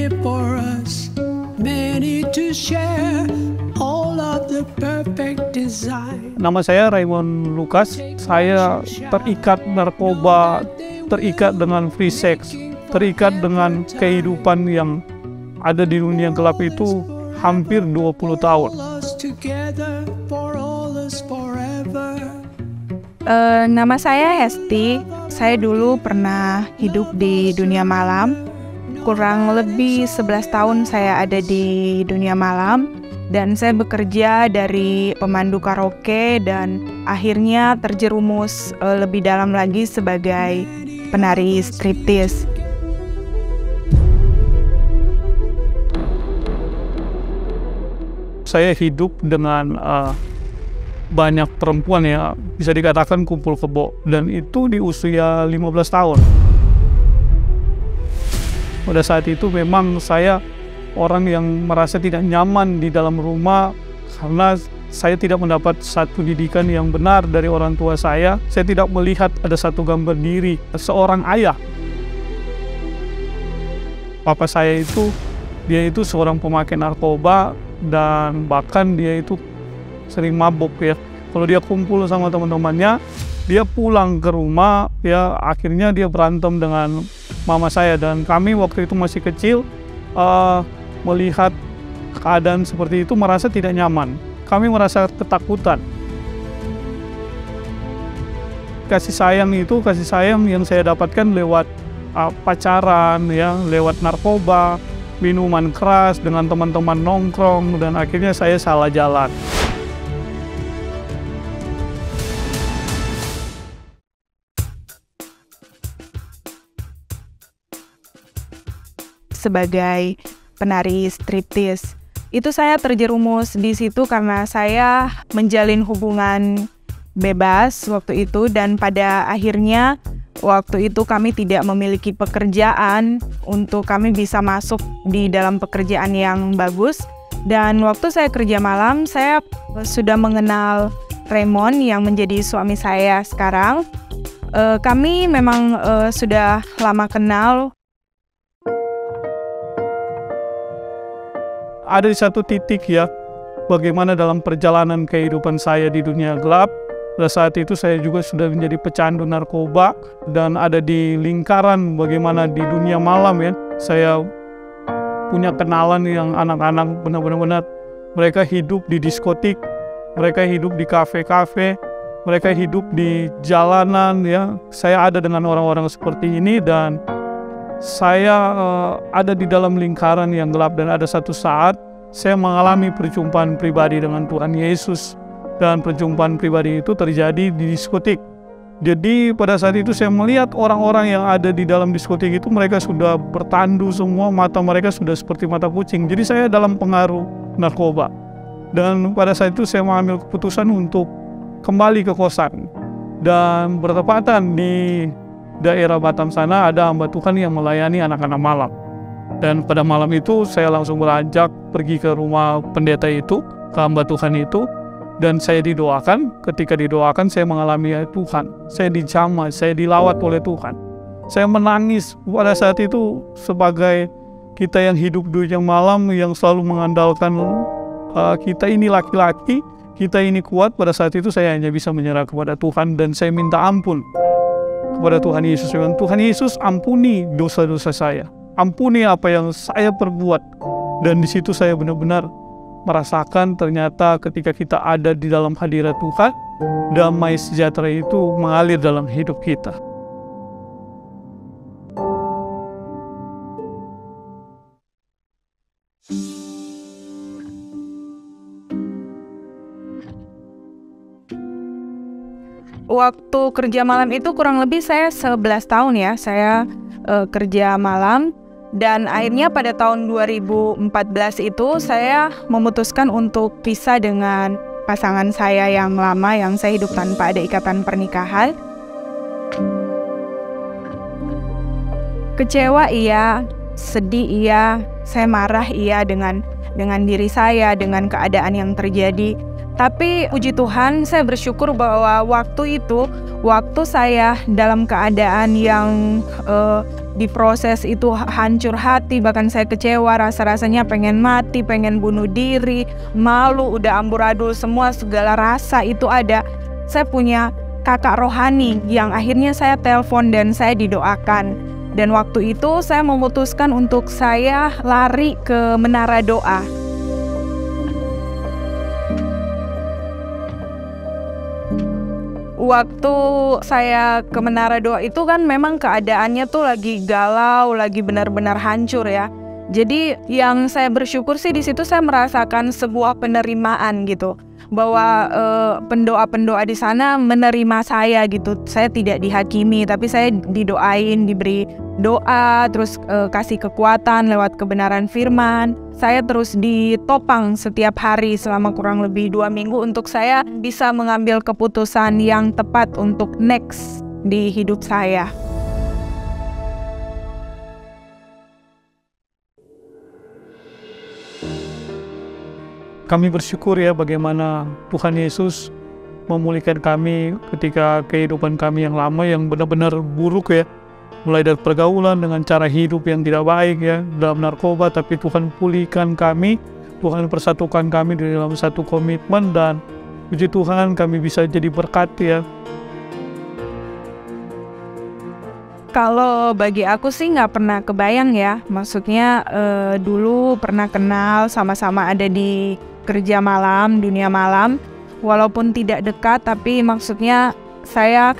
many for us, many to share all of the perfect design. Nama saya Raymond Lucas. Saya terikat narkoba, terikat dengan free sex, terikat dengan kehidupan yang ada di dunia gelap itu hampir 20 tahun. Nama saya Hesti. Saya dulu pernah hidup di dunia malam. Kurang lebih 11 tahun saya ada di dunia malam. Dan saya bekerja dari pemandu karaoke dan akhirnya terjerumus lebih dalam lagi sebagai penari striptease. Saya hidup dengan banyak perempuan ya, bisa dikatakan kumpul kebo, dan itu di usia 15 tahun. Pada saat itu memang saya orang yang merasa tidak nyaman di dalam rumah karena saya tidak mendapat satu didikan yang benar dari orang tua saya. Saya tidak melihat ada satu gambar diri seorang ayah. Papa saya itu, dia itu seorang pemakai narkoba dan bahkan dia itu sering mabuk ya. Kalau dia kumpul sama teman-temannya, dia pulang ke rumah ya, akhirnya dia berantem dengan mama saya, dan kami waktu itu masih kecil melihat keadaan seperti itu merasa tidak nyaman. Kami merasa ketakutan. Kasih sayang itu, kasih sayang yang saya dapatkan lewat pacaran ya, lewat narkoba, minuman keras, dengan teman-teman nongkrong, dan akhirnya saya salah jalan. Sebagai penari striptease, itu saya terjerumus di situ karena saya menjalin hubungan bebas waktu itu, dan pada akhirnya waktu itu kami tidak memiliki pekerjaan untuk kami bisa masuk di dalam pekerjaan yang bagus. Dan waktu saya kerja malam, saya sudah mengenal Raymond yang menjadi suami saya sekarang. Kami memang sudah lama kenal. Ada di satu titik ya, bagaimana dalam perjalanan kehidupan saya di dunia gelap. Pada saat itu saya juga sudah menjadi pecandu narkoba dan ada di lingkaran bagaimana di dunia malam ya. Saya punya kenalan yang anak-anak benar-benar mereka hidup di diskotik, mereka hidup di kafe-kafe, mereka hidup di jalanan ya. Saya ada dengan orang-orang seperti ini dan saya ada di dalam lingkaran yang gelap, dan ada satu saat saya mengalami perjumpaan pribadi dengan Tuhan Yesus, dan perjumpaan pribadi itu terjadi di diskotik. Jadi pada saat itu saya melihat orang-orang yang ada di dalam diskotik itu mereka sudah bertandu semua, mata mereka sudah seperti mata kucing. Jadi saya dalam pengaruh narkoba, dan pada saat itu saya mengambil keputusan untuk kembali ke kosan, dan bertepatan di daerah Batam sana ada hamba Tuhan yang melayani anak-anak malam. Dan pada malam itu saya langsung beranjak pergi ke rumah pendeta itu, ke hamba Tuhan itu, dan saya didoakan. Ketika didoakan saya mengalami ya Tuhan, saya dijamah, saya dilawat oleh Tuhan. Saya menangis pada saat itu sebagai kita yang hidup di dunia malam yang selalu mengandalkan kita ini laki-laki, kita ini kuat. Pada saat itu saya hanya bisa menyerah kepada Tuhan dan saya minta ampun kepada Tuhan Yesus. Tuhan Yesus, ampuni dosa-dosa saya, ampuni apa yang saya perbuat. Dan di situ saya benar-benar merasakan ternyata ketika kita ada di dalam hadirat Tuhan, damai sejahtera itu mengalir dalam hidup kita. Waktu kerja malam itu kurang lebih saya 11 tahun ya, saya kerja malam. Dan akhirnya pada tahun 2014 itu saya memutuskan untuk pisah dengan pasangan saya yang lama, yang saya hidup tanpa ada ikatan pernikahan. Kecewa iya, sedih iya, saya marah iya dengan diri saya, dengan keadaan yang terjadi. Tapi puji Tuhan, saya bersyukur bahwa waktu itu, waktu saya dalam keadaan yang diproses itu hancur hati, bahkan saya kecewa, rasa-rasanya pengen mati, pengen bunuh diri, malu, udah amburadul semua, segala rasa itu ada. Saya punya kakak rohani yang akhirnya saya telepon dan saya didoakan. Dan waktu itu saya memutuskan untuk saya lari ke Menara Doa. Waktu saya ke Menara Doa itu kan memang keadaannya tuh lagi galau, lagi benar-benar hancur ya. Jadi yang saya bersyukur sih di situ saya merasakan sebuah penerimaan gitu, bahwa pendoa-pendoa di sana menerima saya gitu. Saya tidak dihakimi, tapi saya didoain, diberi doa, terus kasih kekuatan lewat kebenaran firman. Saya terus ditopang setiap hari selama kurang lebih 2 minggu untuk saya bisa mengambil keputusan yang tepat untuk next di hidup saya. Kami bersyukur ya bagaimana Tuhan Yesus memulihkan kami ketika kehidupan kami yang lama yang benar-benar buruk ya. Mulai dari pergaulan dengan cara hidup yang tidak baik ya, dalam narkoba, tapi Tuhan pulihkan kami, Tuhan persatukan kami di dalam satu komitmen, dan puji Tuhan kami bisa jadi berkat ya. Kalau bagi aku sih nggak pernah kebayang ya, maksudnya dulu pernah kenal, sama-sama ada di kerja malam, dunia malam, walaupun tidak dekat, tapi maksudnya saya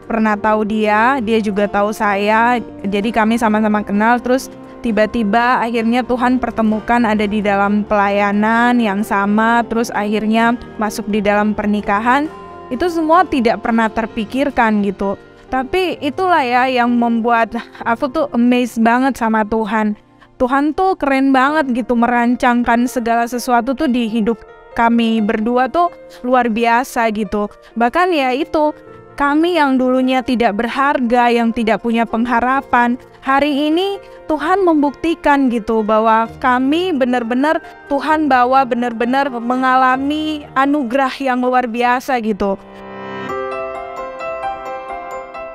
pernah tahu dia juga tahu saya, jadi kami sama-sama kenal. Terus tiba-tiba akhirnya Tuhan pertemukan ada di dalam pelayanan yang sama, terus akhirnya masuk di dalam pernikahan. Itu semua tidak pernah terpikirkan gitu. Tapi itulah ya yang membuat aku tuh amazed banget sama Tuhan. Tuhan tuh keren banget gitu merancangkan segala sesuatu tuh di hidup kami berdua tuh luar biasa gitu. Bahkan ya itu, kami yang dulunya tidak berharga, yang tidak punya pengharapan, hari ini Tuhan membuktikan gitu bahwa kami benar-benar Tuhan bawa benar-benar mengalami anugerah yang luar biasa gitu.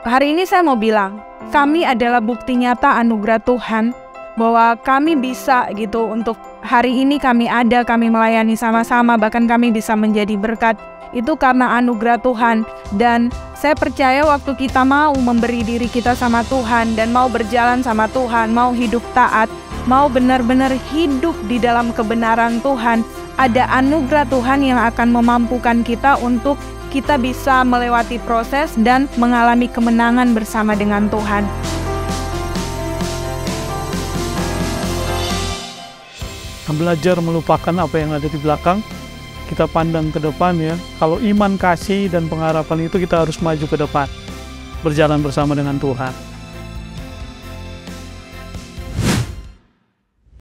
Hari ini saya mau bilang, kami adalah bukti nyata anugerah Tuhan bahwa kami bisa gitu untuk hari ini kami ada, kami melayani sama-sama, bahkan kami bisa menjadi berkat. Itu karena anugerah Tuhan. Dan saya percaya waktu kita mau memberi diri kita sama Tuhan dan mau berjalan sama Tuhan, mau hidup taat, mau benar-benar hidup di dalam kebenaran Tuhan, ada anugerah Tuhan yang akan memampukan kita untuk kita bisa melewati proses dan mengalami kemenangan bersama dengan Tuhan. Belajar melupakan apa yang ada di belakang, kita pandang ke depan ya. Kalau iman, kasih, dan pengharapan itu kita harus maju ke depan, berjalan bersama dengan Tuhan.